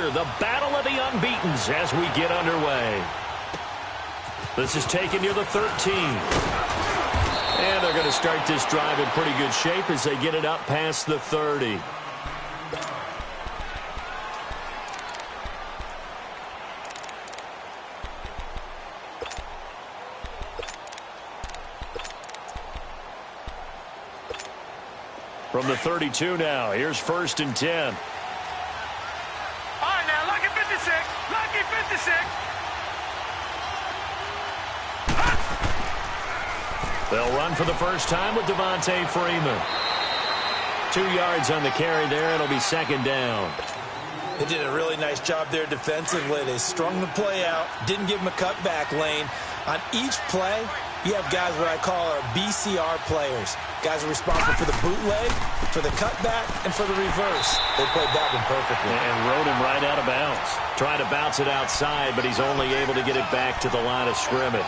here, the battle of the unbeatens as we get underway. This is taken near the 13. And they're going to start this drive in pretty good shape as they get it up past the 30. From the 32 now, here's 1st and 10. All right, now, lucky 56. Lucky 56. They'll run for the first time with Devontae Freeman. 2 yards on the carry there. It'll be 2nd down. They did a really nice job there defensively. They strung the play out, didn't give him a cutback lane. On each play, you have guys what I call our BCR players. Guys are responsible for the bootleg, for the cutback, and for the reverse. They played that one perfectly. And rode him right out of bounds. Tried to bounce it outside, but he's only able to get it back to the line of scrimmage.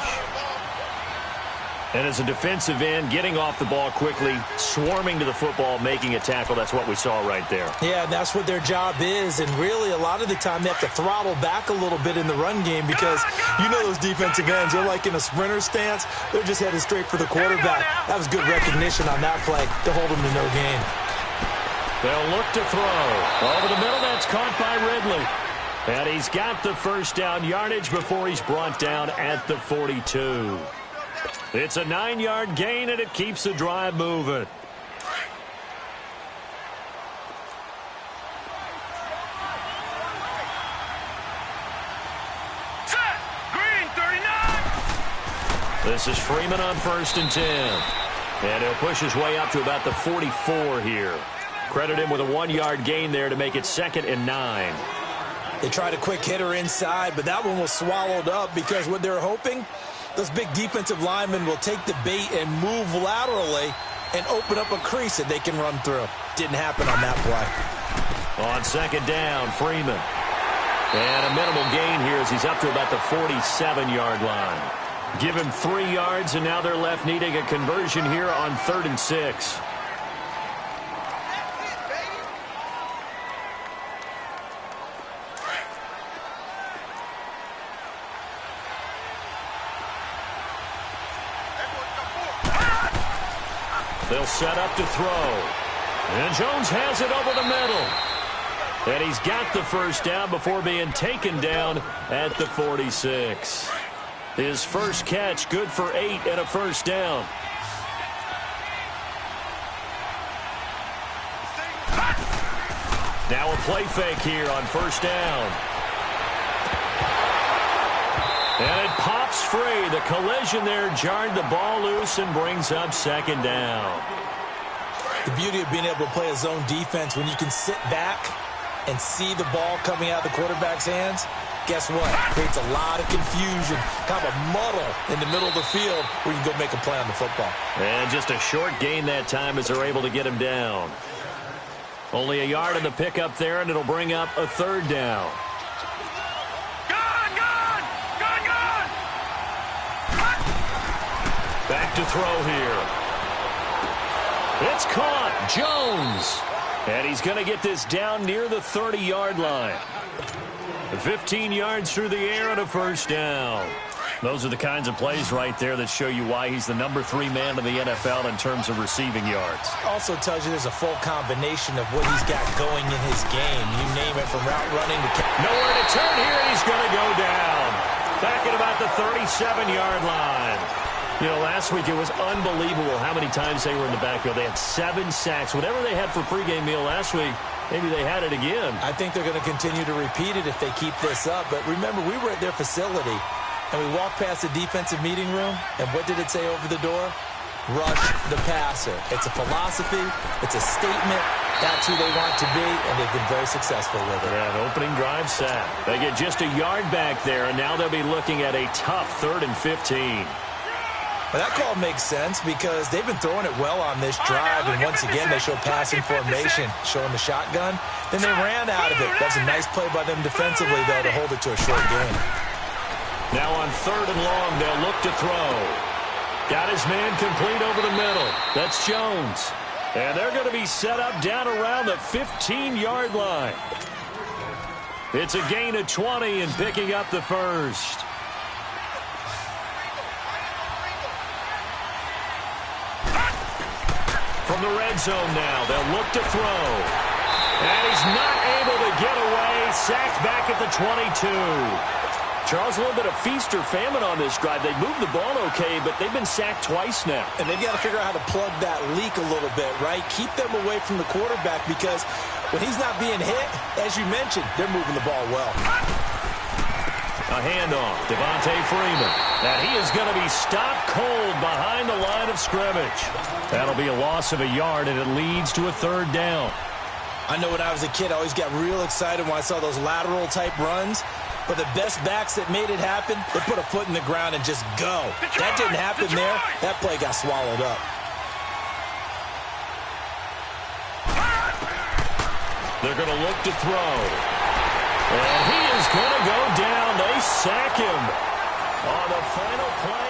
And as a defensive end, getting off the ball quickly, swarming to the football, making a tackle, that's what we saw right there. Yeah, that's what their job is. And really, a lot of the time, they have to throttle back a little bit in the run game because you know those defensive ends, they're like in a sprinter stance. They're just headed straight for the quarterback. That was good recognition on that play to hold them to no gain. They'll look to throw. Over the middle, that's caught by Ridley. And he's got the first down yardage before he's brought down at the 42. It's a 9-yard gain, and it keeps the drive moving. Set. Green, 39. This is Freeman on 1st and 10. And he'll push his way up to about the 44 here. Credit him with a 1-yard gain there to make it 2nd and 9. They tried a quick hitter inside, but that one was swallowed up because what they're hoping, those big defensive linemen will take the bait and move laterally and open up a crease that they can run through. Didn't happen on that play. On 2nd down, Freeman. And a minimal gain here as he's up to about the 47-yard line. Give him 3 yards, and now they're left needing a conversion here on 3rd and 6. They'll set up to throw. And Jones has it over the middle. And he's got the first down before being taken down at the 46. His first catch, good for 8 and a first down. Now a play fake here on 1st down. And it pops free. The collision there jarred the ball loose and brings up 2nd down. The beauty of being able to play a zone defense when you can sit back and see the ball coming out of the quarterback's hands, guess what? It creates a lot of confusion, kind of a muddle in the middle of the field where you can go make a play on the football. And just a short gain that time as they're able to get him down. Only a yard on the pickup there, and it'll bring up a 3rd down. Back to throw here. It's caught. Jones. And he's going to get this down near the 30-yard line. 15 yards through the air and a first down. Those are the kinds of plays right there that show you why he's the number 3 man in the NFL in terms of receiving yards. Also tells you there's a full combination of what he's got going in his game. You name it, from route running to... Nowhere to turn here, and he's going to go down. Back at about the 37-yard line. You know, last week it was unbelievable how many times they were in the backfield. They had 7 sacks. Whatever they had for pregame meal last week, maybe they had it again. I think they're going to continue to repeat it if they keep this up. But remember, we were at their facility, and we walked past the defensive meeting room, and what did it say over the door? Rush the passer. It's a philosophy. It's a statement. That's who they want to be, and they've been very successful with it. Yeah, an opening drive sack. They get just a yard back there, and now they'll be looking at a tough 3rd and 15. Well, that call makes sense because they've been throwing it well on this drive, and once again, they show passing formation, showing the shotgun. Then they ran out of it. That's a nice play by them defensively, though, to hold it to a short gain. Now on 3rd and long, they'll look to throw. Got his man complete over the middle. That's Jones. And they're going to be set up down around the 15-yard line. It's a gain of 20 and picking up the first. From the red zone now, they'll look to throw. And he's not able to get away. Sacked back at the 22. Charles, a little bit of feast or famine on this drive. They moved the ball okay, but they've been sacked twice now. And they've got to figure out how to plug that leak a little bit, right? Keep them away from the quarterback because when he's not being hit, as you mentioned, they're moving the ball well. A handoff, Devontae Freeman. And he is going to be stopped cold behind the line of scrimmage. That'll be a loss of a yard, and it leads to a third down. I know when I was a kid, I always got real excited when I saw those lateral-type runs. But the best backs that made it happen, they put a foot in the ground and just go. That didn't happen there. That play got swallowed up. They're going to look to throw. And he is going to go down. They sack him on the final play.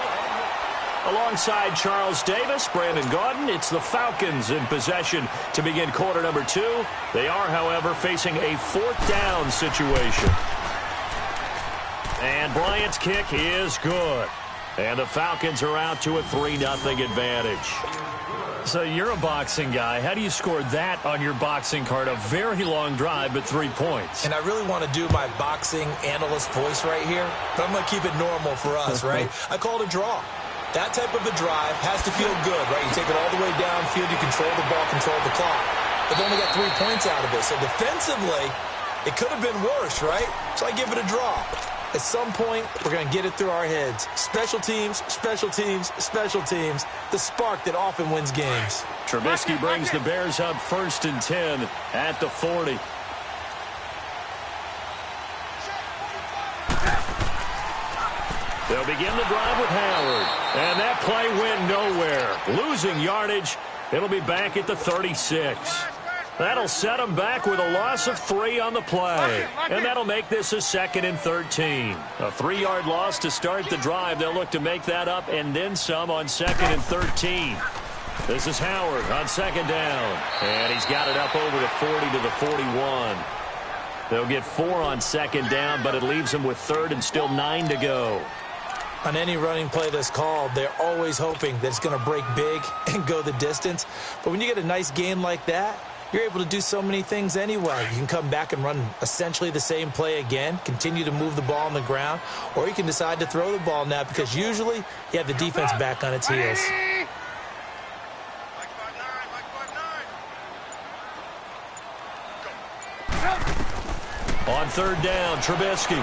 Alongside Charles Davis, Brandon Gaudin, it's the Falcons in possession to begin quarter number 2. They are, however, facing a fourth down situation. And Bryant's kick is good. And the Falcons are out to a 3-0 advantage. So you're a boxing guy. How do you score that on your boxing card? A very long drive, but 3 points. And I really want to do my boxing analyst voice right here, but I'm going to keep it normal for us, right? I call it a draw. That type of a drive has to feel good, right? You take it all the way downfield, you control the ball, control the clock. But they only got 3 points out of it. So defensively, it could have been worse, right? So I give it a draw. At some point, we're going to get it through our heads. Special teams, special teams, special teams. The spark that often wins games. Trubisky brings the Bears up 1st and 10 at the 40. They'll begin the drive with Howard. And that play went nowhere. Losing yardage. It'll be back at the 36. That'll set them back with a loss of 3 on the play. And that'll make this a 2nd and 13. A 3-yard loss to start the drive. They'll look to make that up and then some on 2nd and 13. This is Howard on 2nd down. And he's got it up over the 40 to the 41. They'll get 4 on 2nd down, but it leaves them with 3rd and still 9 to go. On any running play that's called, they're always hoping that it's going to break big and go the distance. But when you get a nice game like that, you're able to do so many things anyway. You can come back and run essentially the same play again, continue to move the ball on the ground, or you can decide to throw the ball now because usually you have the defense back on its heels. On 3rd down, Trubisky.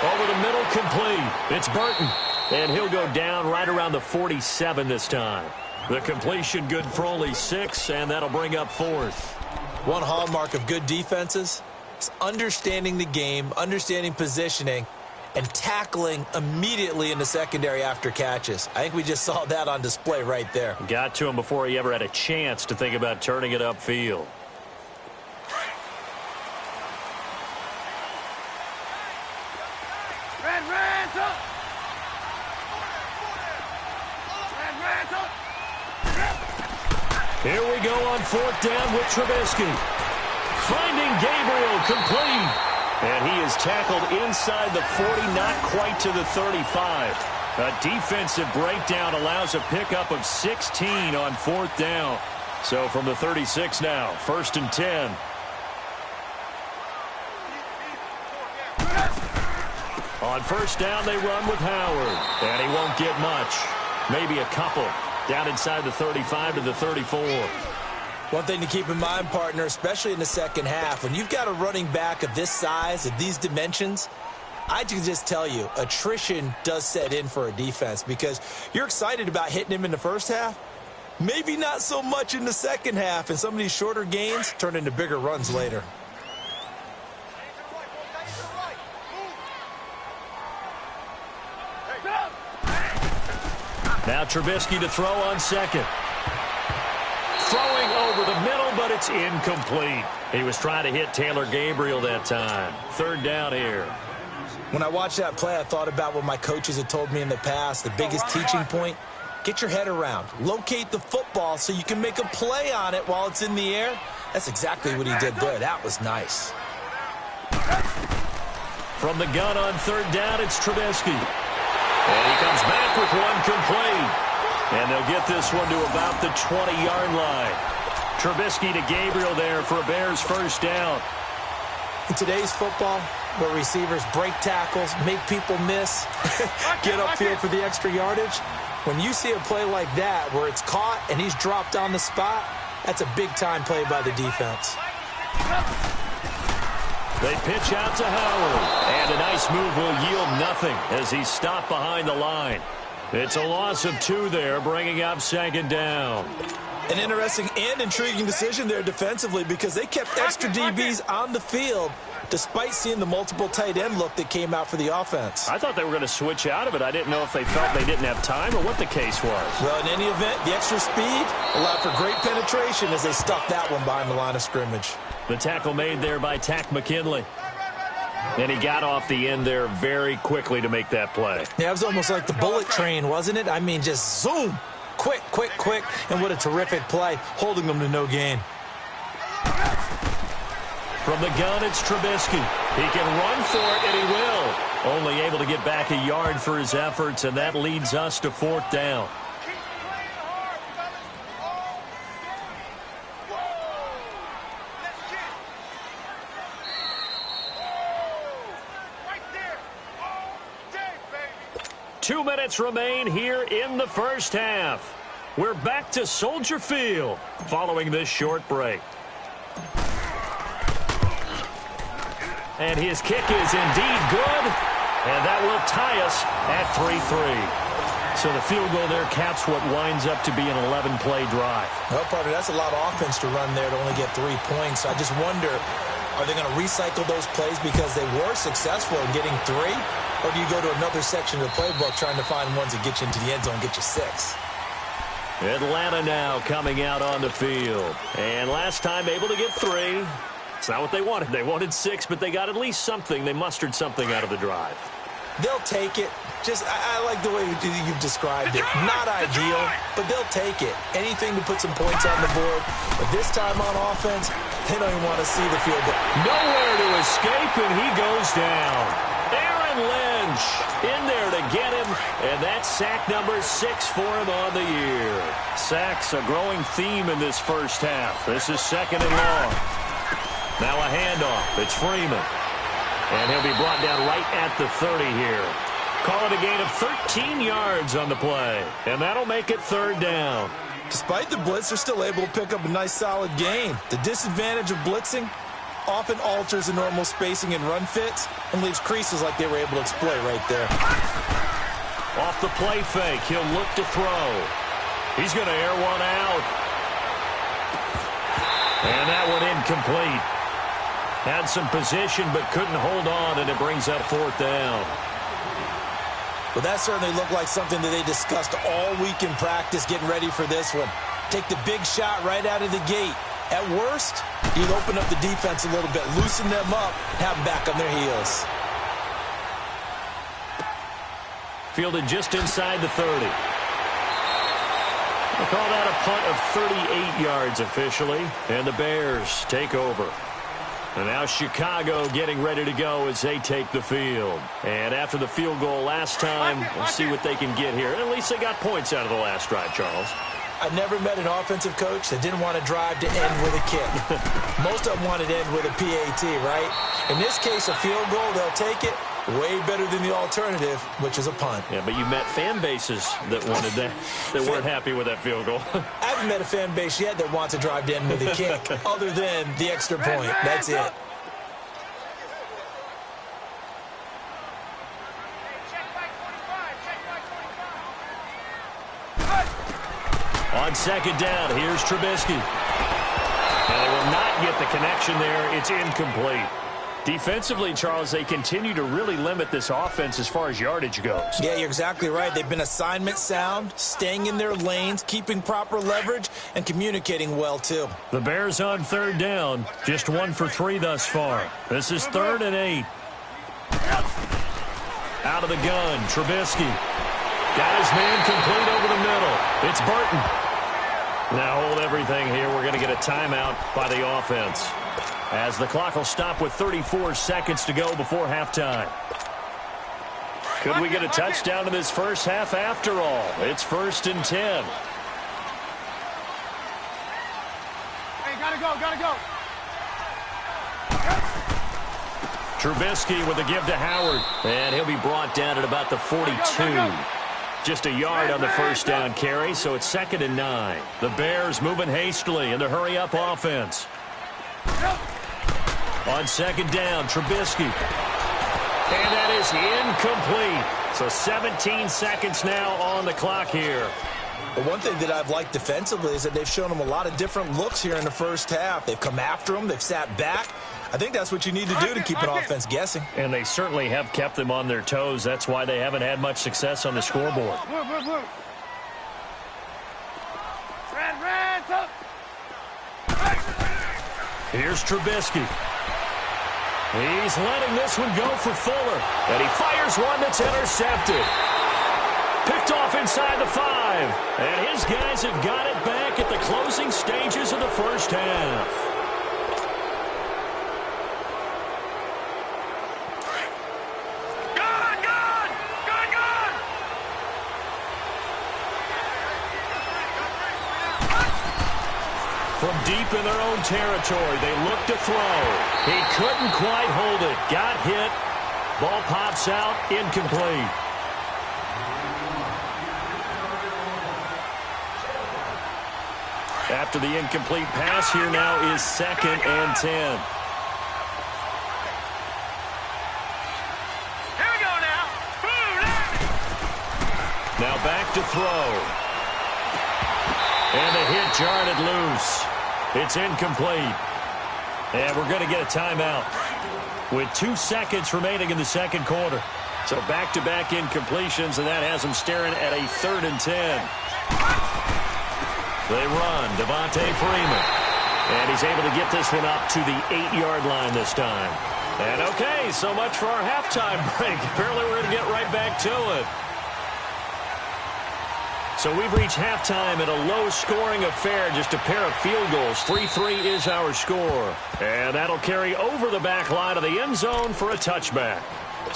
Over the middle, complete. It's Burton, and he'll go down right around the 47 this time. The completion good for only 6, and that'll bring up 4th. One hallmark of good defenses is understanding the game, understanding positioning, and tackling immediately in the secondary after catches. I think we just saw that on display right there. Got to him before he ever had a chance to think about turning it upfield. Here we go on 4th down with Trubisky. Finding Gabriel, complete. And he is tackled inside the 40, not quite to the 35. A defensive breakdown allows a pickup of 16 on 4th down. So from the 36 now, 1st and 10. On 1st down, they run with Howard. And he won't get much. Maybe a couple. Down inside the 35 to the 34. One thing to keep in mind, partner, especially in the second half, when you've got a running back of this size, of these dimensions, I can just tell you, attrition does set in for a defense because you're excited about hitting him in the first half. Maybe not so much in the second half, and some of these shorter gains turn into bigger runs later. Now Trubisky to throw on 2nd. Throwing over the middle, but it's incomplete. He was trying to hit Taylor Gabriel that time. 3rd down here. When I watched that play, I thought about what my coaches had told me in the past. The biggest teaching point, get your head around. Locate the football so you can make a play on it while it's in the air. That's exactly what he did there. That was nice. From the gun on third down, it's Trubisky. And he comes back with one complete. And they'll get this one to about the 20-yard line. Trubisky to Gabriel there for a Bears first down. In today's football, where receivers break tackles, make people miss, get upfield for the extra yardage, when you see a play like that where it's caught and he's dropped on the spot, that's a big-time play by the defense. They pitch out to Howard, and a nice move will yield nothing as he's stopped behind the line. It's a loss of 2 there, bringing up second down. An interesting and intriguing decision there defensively because they kept extra DBs on the field despite seeing the multiple tight end look that came out for the offense. I thought they were going to switch out of it. I didn't know if they felt they didn't have time or what the case was. Well, in any event, the extra speed allowed for great penetration as they stuffed that one behind the line of scrimmage. The tackle made there by Tack McKinley. And he got off the end there very quickly to make that play. Yeah, it was almost like the bullet train, wasn't it? I mean, just zoom. Quick, quick, quick. And what a terrific play, holding them to no gain. From the gun, it's Trubisky. He can run for it, and he will. Only able to get back a yard for his efforts, and that leads us to fourth down. Two minutes remain here in the first half. We're back to Soldier Field following this short break. And his kick is indeed good, and that will tie us at 3-3. So the field goal there caps what winds up to be an 11-play drive. Well, partner, that's a lot of offense to run there to only get 3 points. I just wonder, are they going to recycle those plays because they were successful in getting 3? Or do you go to another section of the playbook trying to find ones that get you into the end zone and get you 6? Atlanta now coming out on the field. And last time able to get 3. It's not what they wanted. They wanted 6, but they got at least something. They mustered something out of the drive. They'll take it. Just, I like the way you've described it. Not ideal, but they'll take it. Anything to put some points on the board. But this time on offense, they don't even want to see the field goal. Nowhere to escape, and he goes down. Aaron Lynch in there to get him, and that's sack number 6 for him on the year. Sacks a growing theme in this first half. This is second and long. Now a handoff. It's Freeman. And he'll be brought down right at the 30 here. Call it a gain of 13 yards on the play. And that'll make it third down. Despite the blitz, they're still able to pick up a nice solid gain. The disadvantage of blitzing often alters the normal spacing and run fits and leaves creases like they were able to exploit right there. Off the play fake, he'll look to throw. He's going to air one out. And that one incomplete. Had some position but couldn't hold on, and it brings up fourth down. Well, that certainly looked like something that they discussed all week in practice getting ready for this one. Take the big shot right out of the gate. At worst, you'd open up the defense a little bit, loosen them up, have them back on their heels. Fielded just inside the 30. We'll call that a punt of 38 yards officially, and the Bears take over. And now Chicago getting ready to go as they take the field. And after the field goal last time, we'll see what they can get here. At least they got points out of the last drive, Charles. I never met an offensive coach that didn't want to drive to end with a kick. Most of them wanted to end with a PAT, right? In this case, a field goal, they'll take it. Way better than the alternative, which is a punt. Yeah, but you met fan bases that wanted that, that weren't happy with that field goal. I haven't met a fan base yet that wants to drive to end with a kick, other than the extra point. That's it. On second down, here's Trubisky. And they will not get the connection there. It's incomplete. Defensively, Charles, they continue to really limit this offense as far as yardage goes. Yeah, you're exactly right. They've been assignment sound, staying in their lanes, keeping proper leverage, and communicating well, too. The Bears on third down, just 1 for 3 thus far. This is 3rd and 8. Out of the gun, Trubisky. Got his man complete over the middle. It's Burton. Now hold everything here. We're going to get a timeout by the offense. as the clock will stop with 34 seconds to go before halftime. Could we get a touchdown in this first half after all? It's 1st and 10. Hey, gotta go. Trubisky with a give to Howard. And he'll be brought down at about the 42. Just a yard on the first down carry, so it's 2nd and 9. The Bears moving hastily in the hurry-up offense. On 2nd down, Trubisky. And that is incomplete. So 17 seconds now on the clock here. The one thing that I've liked defensively is that they've shown them a lot of different looks here in the first half. They've come after them. They've sat back. I think that's what you need to do to keep an offense guessing. And they certainly have kept them on their toes. That's why they haven't had much success on the scoreboard. Move. Here's Trubisky. He's letting this one go for Fuller. And he fires one that's intercepted. Picked off inside the 5. And his guys have got it back at the closing stages of the first half. From deep in their own territory, they look to throw. He couldn't quite hold it. Got hit. Ball pops out. Incomplete. After the incomplete pass, here now is 2nd and 10. Here we go now. Now back to throw. And the hit jarred it loose. It's incomplete. And we're going to get a timeout with 2 seconds remaining in the second quarter. So back-to-back incompletions, and that has them staring at a 3rd and 10. They run. Devontae Freeman. And he's able to get this one up to the 8-yard line this time. And okay, so much for our halftime break. Apparently we're going to get right back to it. So we've reached halftime in a low-scoring affair, just a pair of field goals. 3-3 is our score. And that'll carry over the back line of the end zone for a touchback.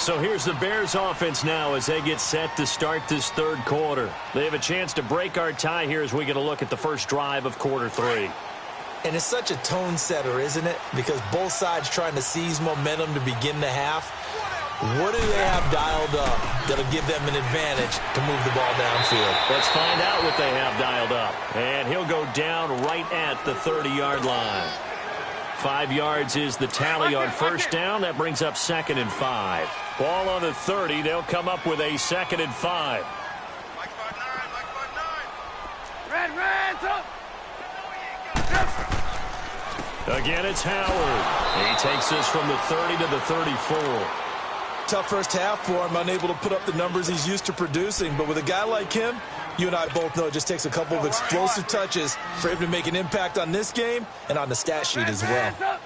So here's the Bears offense now as they get set to start this third quarter. They have a chance to break our tie here as we get a look at the first drive of quarter 3. And it's such a tone setter, isn't it? Because both sides trying to seize momentum to begin the half. What do they have dialed up that'll give them an advantage to move the ball downfield? Let's find out what they have dialed up. And he'll go down right at the 30-yard line. 5 yards is the tally on first down. That brings up 2nd and 5. Ball on the 30. They'll come up with a 2nd and 5. Again, it's Howard. He takes this from the 30 to the 34. Tough first half for him, unable to put up the numbers he's used to producing. But with a guy like him, you and I both know it just takes a couple of explosive touches for him to make an impact on this game and on the stat sheet as well.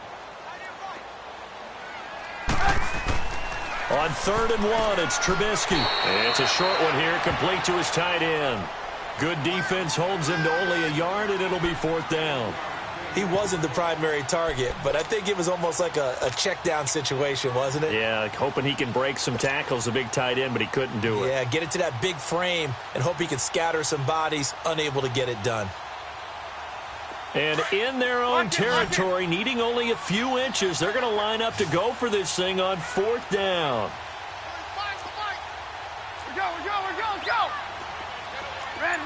On 3rd and 1, it's Trubisky. It's a short one here, complete to his tight end. Good defense holds him to only a yard, and it'll be 4th down. He wasn't the primary target, but I think it was almost like a check down situation, wasn't it? Yeah, hoping he can break some tackles, a big tight end, but he couldn't do it. Yeah, get it to that big frame and hope he can scatter some bodies, unable to get it done. And in their own territory, needing only a few inches, they're going to line up to go for this thing on 4th down. We go. Let's go. Red,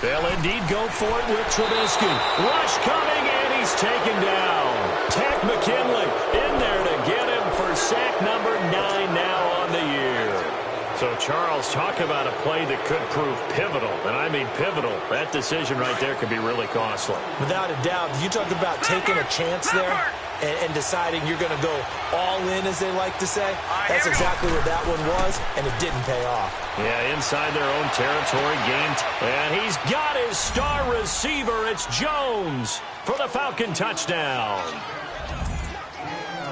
They'll indeed go for it with Trubisky. Rush coming, and he's taken down. Tack McKinley in there to get him for sack number 9 now on the year. So, Charles, talk about a play that could prove pivotal, and I mean pivotal. That decision right there could be really costly. Without a doubt, you talked about taking a chance there and deciding you're going to go all in, as they like to say. That's exactly what that one was, and it didn't pay off. Yeah, inside their own territory, and he's got his star receiver. It's Jones for the Falcon touchdown.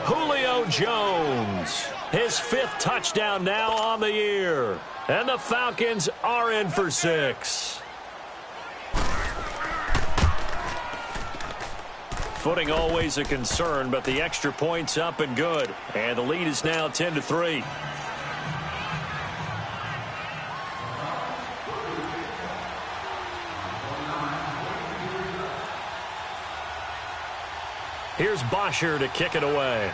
Julio Jones, his 5th touchdown now on the year. And the Falcons are in for 6. Footing always a concern, but the extra point's up and good. And the lead is now 10-3. Here's Bosher to kick it away.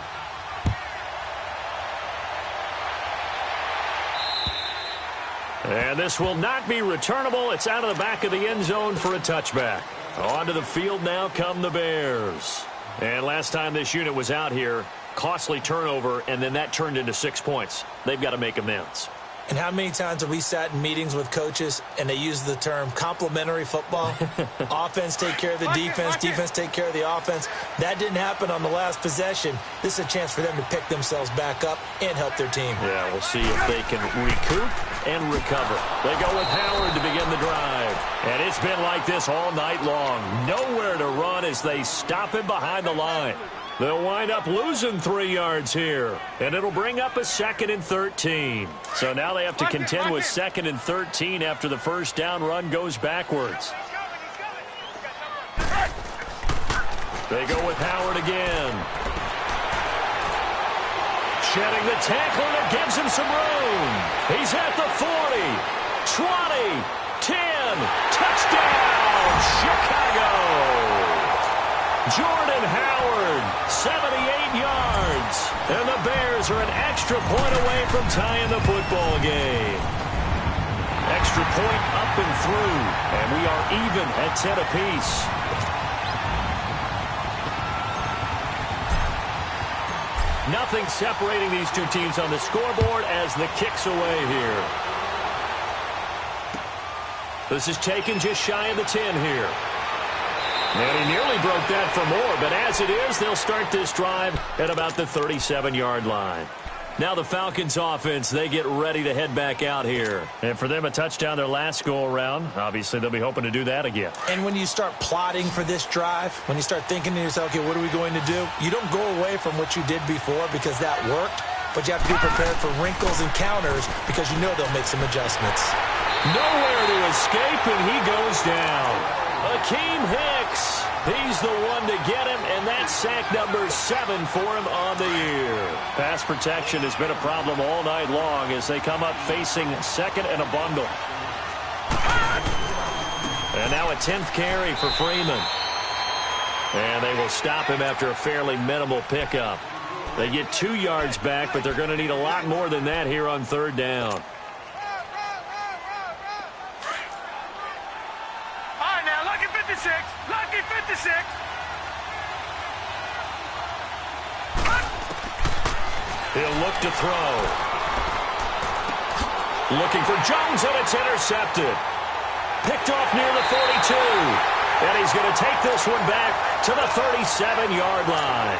And this will not be returnable. It's out of the back of the end zone for a touchback. Onto the field now come the Bears. And last time this unit was out here, costly turnover, and then that turned into 6 points. They've got to make amends. And how many times have we sat in meetings with coaches and they use the term complementary football? Offense take care of the defense, defense take care of the offense. That didn't happen on the last possession. This is a chance for them to pick themselves back up and help their team. Yeah, we'll see if they can recoup and recover. They go with Howard to begin the drive. And it's been like this all night long. Nowhere to run as they stop him behind the line. They'll wind up losing 3 yards here, and it'll bring up a 2nd and 13. So now they have to contend with 2nd and 13 after the first down run goes backwards. They go with Howard again. Shedding the tackle, and it gives him some room. He's at the 40, 20, 10, touchdown, Chicago! Jordan Howard, 78 yards. And the Bears are an extra point away from tying the football game. Extra point up and through. And we are even at 10 apiece. Nothing separating these two teams on the scoreboard as the kick's away here. This is taken just shy of the 10 here. And he nearly broke that for more, but as it is, they'll start this drive at about the 37-yard line. Now the Falcons offense, they get ready to head back out here. And for them, a touchdown their last go-around. Obviously, they'll be hoping to do that again. And when you start plotting for this drive, when you start thinking to yourself, okay, what are we going to do? You don't go away from what you did before because that worked, but you have to be prepared for wrinkles and counters because you know they'll make some adjustments. Nowhere to escape, and he goes down. Akeem Hicks, he's the one to get him, and that's sack number 7 for him on the year. Pass protection has been a problem all night long as they come up facing 2nd and a bundle. And now a 10th carry for Freeman. And they will stop him after a fairly minimal pickup. They get 2 yards back, but they're going to need a lot more than that here on 3rd down. Lucky 56. He'll look to throw. Looking for Jones, and it's intercepted. Picked off near the 42. And he's going to take this one back to the 37-yard line.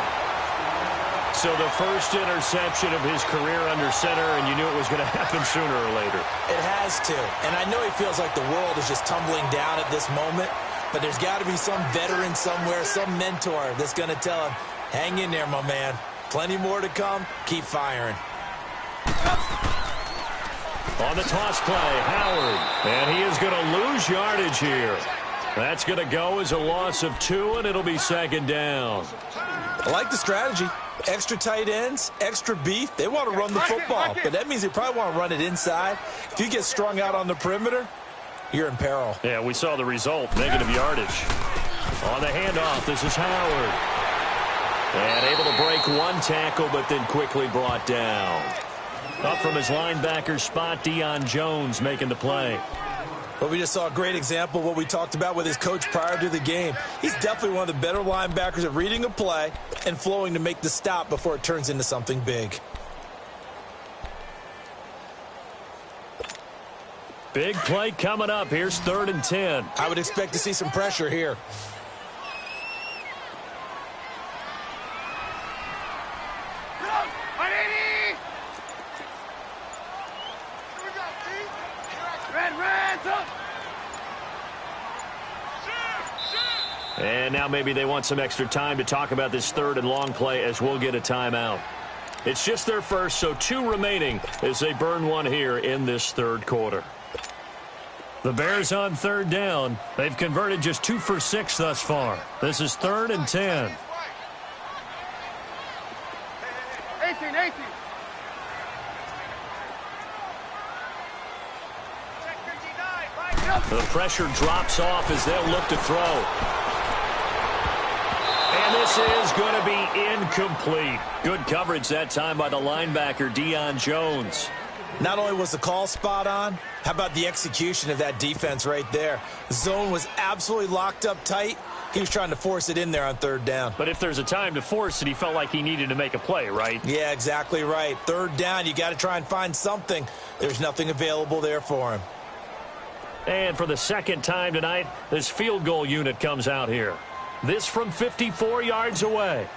So the first interception of his career under center, and you knew it was going to happen sooner or later. It has to. And I know he feels like the world is just tumbling down at this moment. But there's got to be some veteran somewhere, some mentor that's going to tell him, hang in there, my man. Plenty more to come. Keep firing. On the toss play, Howard. And he is going to lose yardage here. That's going to go as a loss of 2, and it'll be 2nd down. I like the strategy. Extra tight ends, extra beef. They want to run the football, but that means they probably want to run it inside. If you get strung out on the perimeter, you're in peril. Yeah, we saw the result, negative yardage. On the handoff, this is Howard. And able to break 1 tackle, but then quickly brought down. Up from his linebacker spot, Deion Jones making the play. Well, we just saw a great example of what we talked about with his coach prior to the game. He's definitely one of the better linebackers at reading a play and flowing to make the stop before it turns into something big. Big play coming up. Here's 3rd and 10. I would expect to see some pressure here. And now maybe they want some extra time to talk about this 3rd and long play as we'll get a timeout. It's just their first, so 2 remaining as they burn 1 here in this 3rd quarter. The Bears on third down. They've converted just 2 for 6 thus far. This is 3rd and 10. 18. The pressure drops off as they'll look to throw. And this is going to be incomplete. Good coverage that time by the linebacker, Deion Jones. Not only was the call spot on, how about the execution of that defense right there? The zone was absolutely locked up tight. He was trying to force it in there on third down. But if there's a time to force it, he felt like he needed to make a play, right? Yeah, exactly right. Third down, you got to try and find something. There's nothing available there for him. And for the second time tonight, this field goal unit comes out here. This from 54 yards away.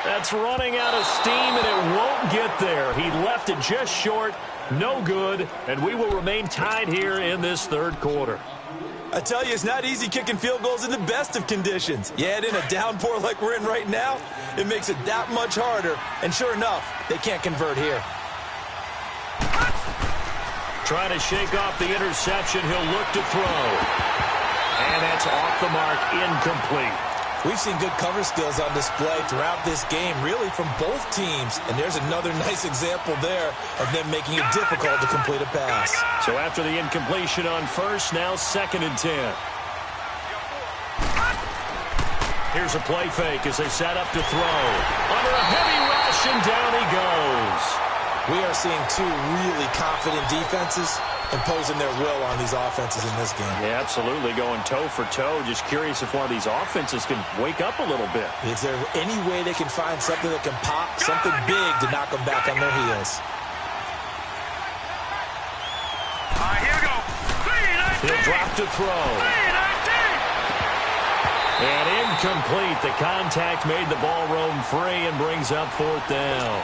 That's running out of steam, and it won't get there. He left it just short, no good, and we will remain tied here in this third quarter. I tell you, it's not easy kicking field goals in the best of conditions. You add in a downpour like we're in right now, it makes it that much harder. And sure enough, they can't convert here. Trying to shake off the interception. He'll look to throw. And that's off the mark, incomplete. We've seen good cover skills on display throughout this game, really from both teams. And there's another nice example there of them making it difficult to complete a pass. So after the incompletion on first, now 2nd and 10. Here's a play fake as they set up to throw. Under a heavy rush, and down he goes. We are seeing two really confident defenses imposing their will on these offenses in this game. Yeah, absolutely, going toe for toe. Just curious if one of these offenses can wake up a little bit. Is there any way they can find something that can pop, something big to knock them back on their heels? Here we go. He'll drop to throw. And incomplete. The contact made the ball roam free and brings up 4th down.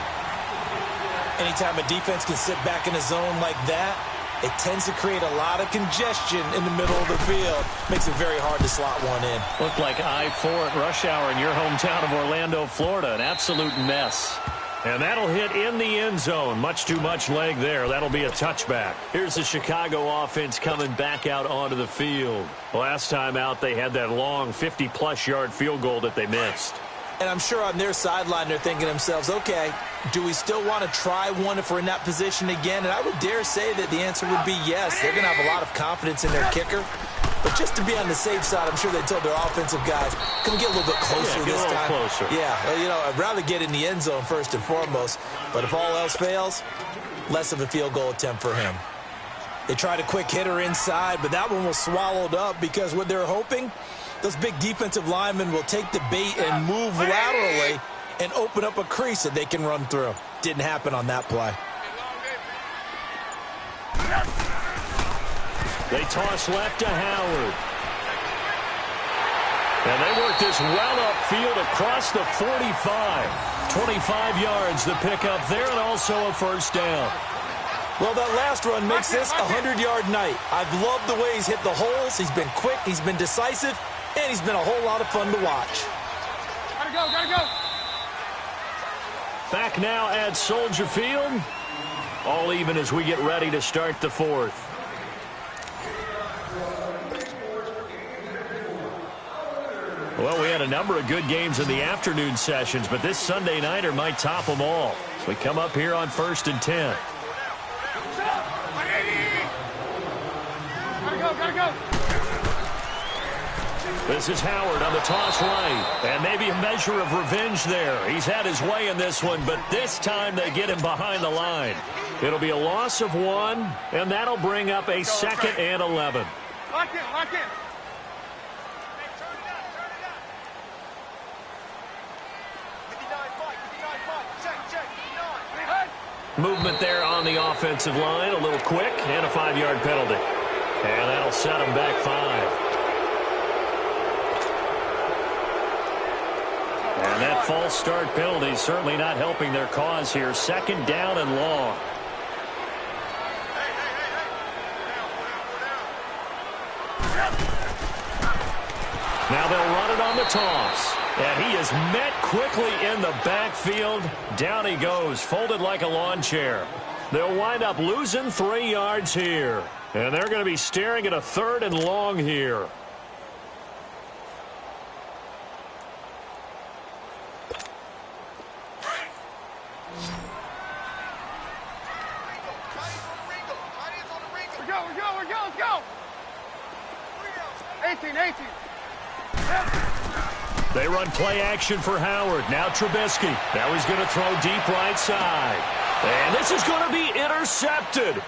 Anytime a defense can sit back in a zone like that, it tends to create a lot of congestion in the middle of the field. Makes it very hard to slot one in. Looked like I-4 at rush hour in your hometown of Orlando, Florida. An absolute mess. And that'll hit in the end zone. Much too much leg there. That'll be a touchback. Here's the Chicago offense coming back out onto the field. Last time out, they had that long 50-plus yard field goal that they missed. And I'm sure on their sideline they're thinking to themselves, okay, do we still want to try one if we're in that position again? And I would dare say that the answer would be yes. They're going to have a lot of confidence in their kicker. But just to be on the safe side, I'm sure they told their offensive guys, can we get a little bit closer this time? Closer. Yeah, well, you know, I'd rather get in the end zone first and foremost. But if all else fails, less of a field goal attempt for him. They tried a quick hitter inside, but that one was swallowed up because what they're hoping, those big defensive linemen will take the bait and move laterally and open up a crease that they can run through. Didn't happen on that play. They toss left to Howard. And they work this well upfield across the 45. 25 yards to pick up there, and also a 1st down. Well, that last run makes this a 100-yard night. I've loved the way he's hit the holes. He's been quick, he's been decisive, and he's been a whole lot of fun to watch. Gotta go. Back now at Soldier Field. All even as we get ready to start the 4th. Well, we had a number of good games in the afternoon sessions, but this Sunday nighter might top them all. So we come up here on 1st and 10. Gotta go. This is Howard on the toss right. And maybe a measure of revenge there. He's had his way in this one, but this time they get him behind the line. It'll be a loss of 1, and that'll bring up a 2nd and 11. Lock in. Movement there on the offensive line, a little quick, and a 5-yard penalty. And that'll set them back 5. And that false start penalty is certainly not helping their cause here. 2nd down and long. Now they'll run it on the toss. And he is met quickly in the backfield. Down he goes, folded like a lawn chair. They'll wind up losing 3 yards here. And they're going to be staring at a 3rd and long here. Let's go. 18. They run play action for Howard. Now Trubisky. Now he's going to throw deep right side. And this is going to be intercepted.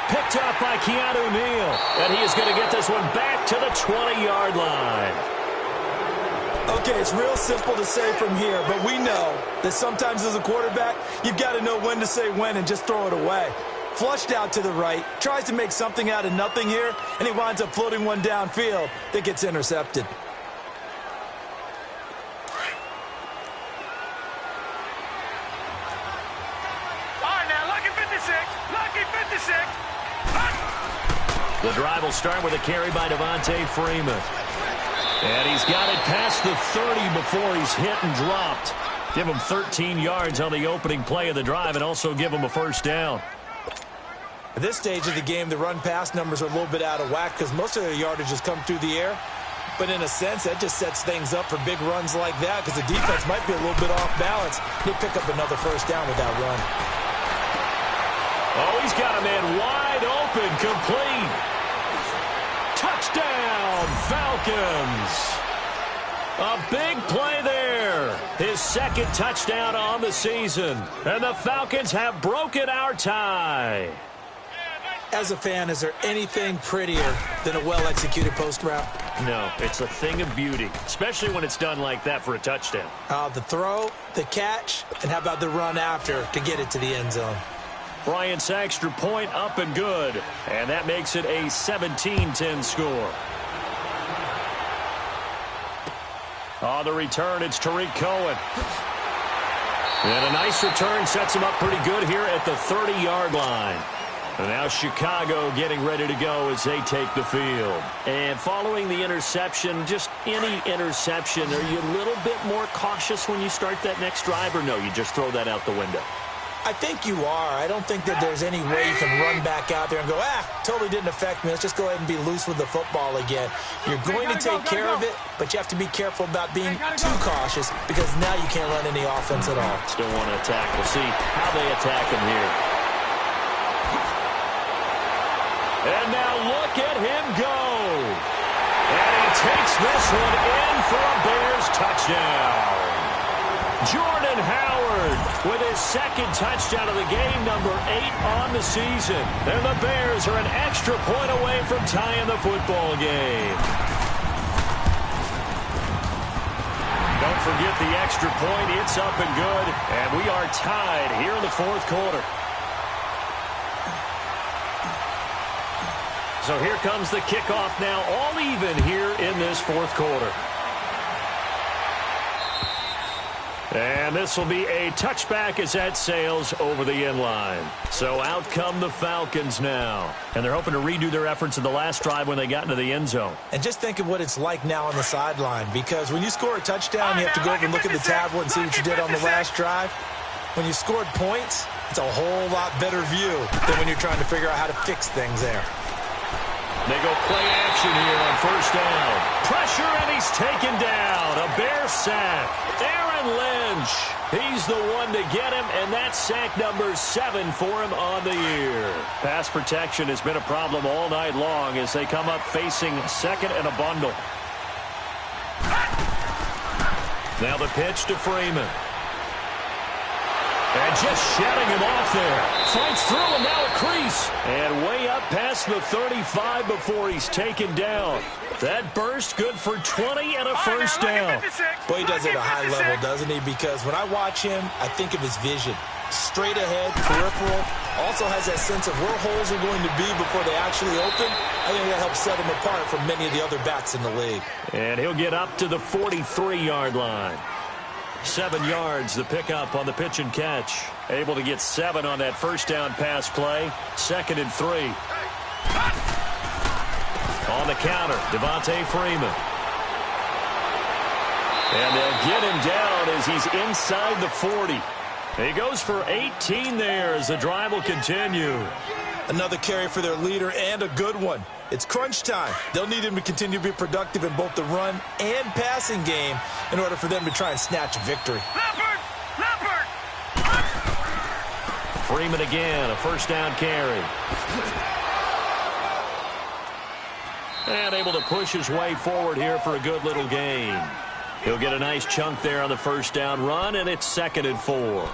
Picked up by Keanu Neal. And he is going to get this one back to the 20-yard line. Okay, it's real simple to say from here, but we know that sometimes as a quarterback, you've got to know when to say when and just throw it away. Flushed out to the right, tries to make something out of nothing here, and he winds up floating one downfield that gets intercepted. The drive will start with a carry by Devontae Freeman. And he's got it past the 30 before he's hit and dropped. Give him 13 yards on the opening play of the drive and also give him a first down. At this stage of the game, the run-pass numbers are a little bit out of whack because most of their yardage has come through the air. But in a sense, that just sets things up for big runs like that because the defense might be a little bit off balance. They pick up another first down with that run. Oh, he's got a man wide open, complete. Touchdown, Falcons. A big play there. His 2nd touchdown on the season. And the Falcons have broken our tie. As a fan, is there anything prettier than a well-executed post route? No, it's a thing of beauty, especially when it's done like that for a touchdown. The throw, the catch, and how about the run after to get it to the end zone? Bryant's extra point up and good. And that makes it a 17-10 score. On the return, it's Tariq Cohen. And a nice return sets him up pretty good here at the 30-yard line. And now Chicago getting ready to go as they take the field. And following the interception, just any interception, are you a little bit more cautious when you start that next drive, or no, you just throw that out the window? I think you are. I don't think that there's any way you can run back out there and go, totally didn't affect me. Let's just go ahead and be loose with the football again. You're going to take care of it, but you have to be careful about being too cautious because now you can't run any offense at all. Still want to attack. We'll see how they attack him here. And now look at him go. And he takes this one in for a Bears touchdown. Jordan Howard with his 2nd touchdown of the game, number 8 on the season. And the Bears are an extra point away from tying the football game. Don't forget the extra point. It's up and good. And we are tied here in the 4th quarter. So here comes the kickoff now, all even here in this 4th quarter. And this will be a touchback as that sails over the end line. So out come the Falcons now. And they're hoping to redo their efforts in the last drive when they got into the end zone. And just think of what it's like now on the sideline. Because when you score a touchdown, you have to go over and look at the tablet and see what you did on the last drive. When you scored points, it's a whole lot better view than when you're trying to figure out how to fix things there. They go play action here on first down. Pressure, and he's taken down. A Bear sack. Aaron Lynch. He's the one to get him, and that's sack number 7 for him on the year. Pass protection has been a problem all night long as they come up facing 2nd and a bundle. Now the pitch to Freeman. And just shutting him off there. Fights through him now at crease. And way up past the 35 before he's taken down. That burst good for 20 and a first down. Boy, he does it at a high level, doesn't he? Because when I watch him, I think of his vision. Straight ahead, peripheral. Also has that sense of where holes are going to be before they actually open. I think that helps set him apart from many of the other backs in the league. And he'll get up to the 43-yard line. 7 yards, the pickup on the pitch and catch. Able to get 7 on that first down pass play. 2nd and 3. On the counter, Devontae Freeman. And they'll get him down as he's inside the 40. He goes for 18 there as the drive will continue. Another carry for their leader and a good one. It's crunch time. They'll need him to continue to be productive in both the run and passing game in order for them to try and snatch a victory. Leopard! Freeman again, a first down carry. And able to push his way forward here for a good little gain. He'll get a nice chunk there on the first down run, and it's 2nd and 4.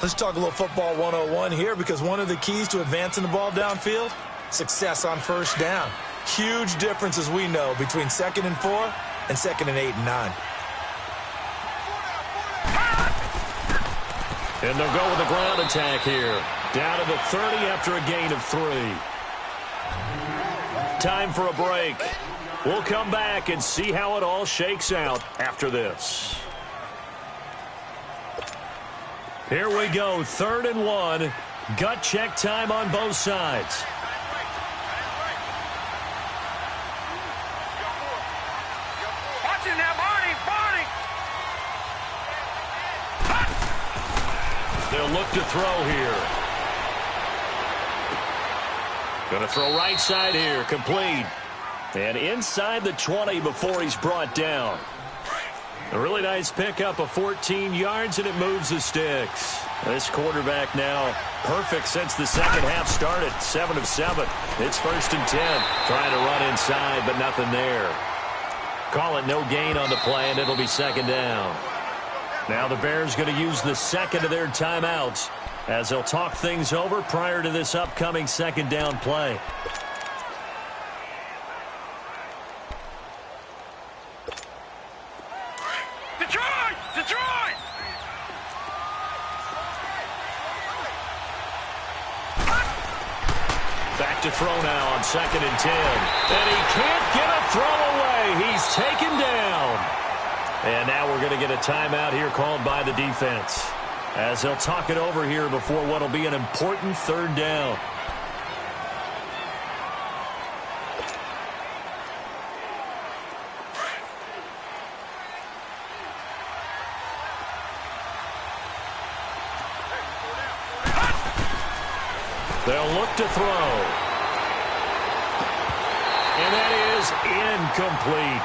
Let's talk a little football 101 here, because one of the keys to advancing the ball downfield, success on first down. Huge difference, as we know, between 2nd and 4 and 2nd and 8 and 9. And they'll go with a ground attack here. Down to the 30 after a gain of 3. Time for a break. We'll come back and see how it all shakes out after this. Here we go, 3rd and 1. Gut check time on both sides. Watch it now, Barney! They'll look to throw here. Going to throw right side here, complete. And inside the 20 before he's brought down. A really nice pickup of 14 yards, and it moves the sticks. This quarterback now perfect since the second half started. 7 of 7. It's 1st and 10. Trying to run inside, but nothing there. Call it no gain on the play, and it'll be 2nd down. Now the Bears going to use the second of their timeouts as they'll talk things over prior to this upcoming 2nd down play. Detroit! Back to throw now on 2nd and 10. And he can't get a throw away. He's taken down. And now we're going to get a timeout here called by the defense, as they'll talk it over here before what will be an important 3rd down. They'll look to throw. And that is incomplete.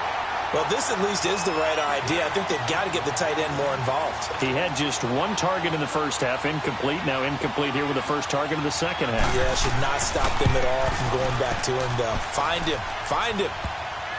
Well, this at least is the right idea. I think they've got to get the tight end more involved. He had just 1 target in the first half, incomplete. Now incomplete here with the first target of the second half. Yeah, should not stop them at all from going back to him, though. Find him.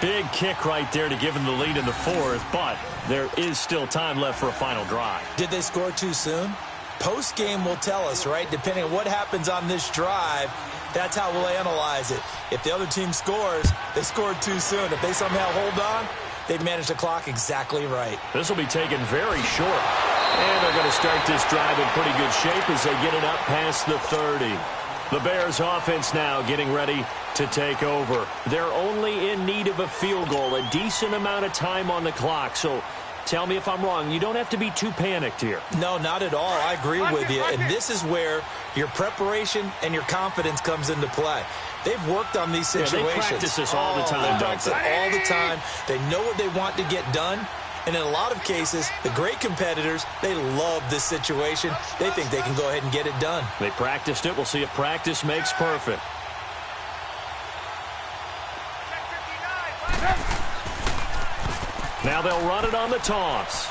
Big kick right there to give him the lead in the 4th, but there is still time left for a final drive. Did they score too soon? Post-game will tell us, right? Depending on what happens on this drive, that's how we'll analyze it. If the other team scores, they scored too soon. If they somehow hold on, they've managed the clock exactly right. This will be taken very short. And they're going to start this drive in pretty good shape as they get it up past the 30. The Bears offense now getting ready to take over. They're only in need of a field goal, a decent amount of time on the clock. So tell me if I'm wrong. You don't have to be too panicked here. No, not at all. I agree with you. And this is where your preparation and your confidence comes into play. They've worked on these situations. Yeah, they practice this all the time, They practice it all the time. They know what they want to get done. And in a lot of cases, the great competitors, they love this situation. They think they can go ahead and get it done. They practiced it. We'll see if practice makes perfect. Now they'll run it on the toss.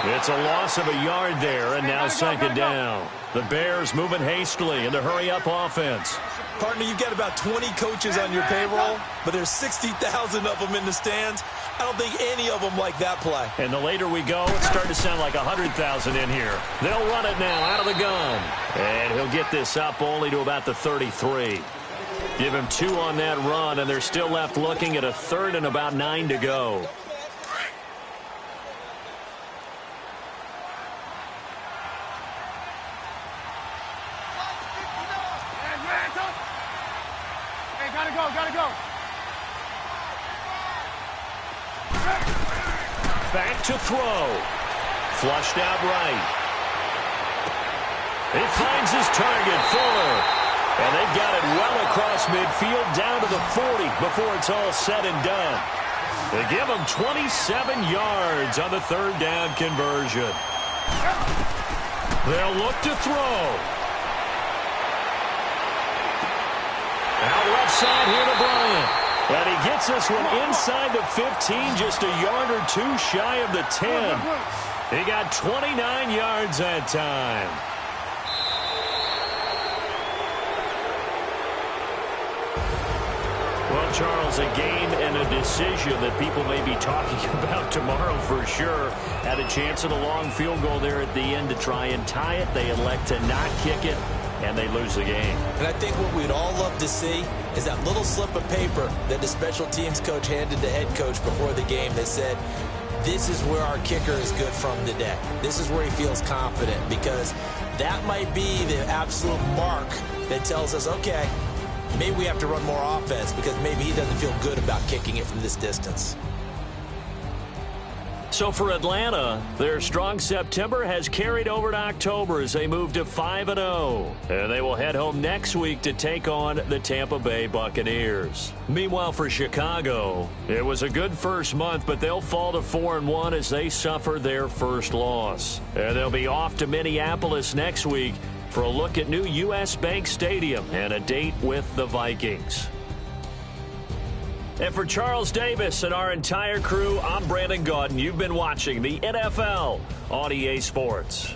It's a loss of a yard there, and now 2nd down. The Bears moving hastily in the hurry-up offense. Partner, you've got about 20 coaches on your payroll, but there's 60,000 of them in the stands. I don't think any of them like that play. And the later we go, it's starting to sound like 100,000 in here. They'll run it now out of the gun. And he'll get this up only to about the 33. Give him 2 on that run, and they're still left looking at a 3rd and about 9 to go. Gotta go. Back to throw. Flushed out right. He finds his target, Fuller. And they've got it well across midfield down to the 40 before it's all said and done. They give him 27 yards on the third down conversion. They'll look to throw. Out left side here to Bryant. And he gets this one inside the 15, just a yard or two shy of the 10. He got 29 yards that time. Well, Charles, a game and a decision that people may be talking about tomorrow for sure. Had a chance at a long field goal there at the end to try and tie it. They elect to not kick it, and they lose the game. And I think what we'd all love to see is that little slip of paper that the special teams coach handed the head coach before the game that said, this is where our kicker is good from today. This is where he feels confident, because that might be the absolute mark that tells us, okay, maybe we have to run more offense because maybe he doesn't feel good about kicking it from this distance. So for Atlanta, their strong September has carried over to October as they move to 5-0. And they will head home next week to take on the Tampa Bay Buccaneers. Meanwhile, for Chicago, it was a good first month, but they'll fall to 4-1 as they suffer their first loss. And they'll be off to Minneapolis next week for a look at new U.S. Bank Stadium and a date with the Vikings. And for Charles Davis and our entire crew, I'm Brandon Gaudin. You've been watching the NFL on EA Sports.